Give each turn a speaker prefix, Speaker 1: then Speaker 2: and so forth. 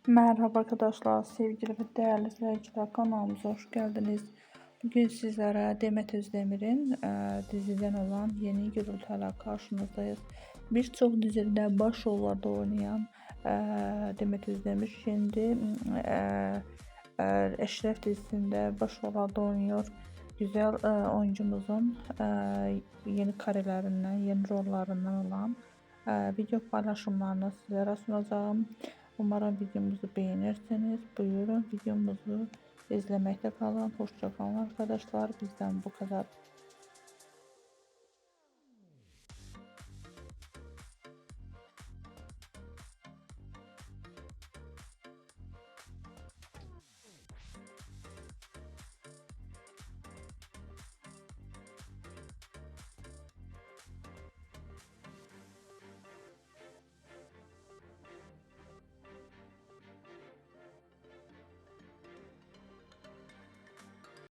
Speaker 1: Merhaba arkadaşlar, sevgili ve değerli izleyiciler, kanalımıza hoş geldiniz. Bugün sizlere Demet Özdemir'in diziden olan Yeni Gürültülerle karşınızdayız. Birçok dizide başrollerde oynayan e, Demet Özdemir şimdi Eşref dizisinde başrollerde oynuyor. Güzel oyuncumuzun yeni karelerinden, yeni rolllarından olan video paylaşımlarını sizlere sunacağım. Umarım videomuzu beğenirsiniz. Buyurun videomuzu izlemekte kalın. Hoşça kalın arkadaşlar. Bizden bu kadar.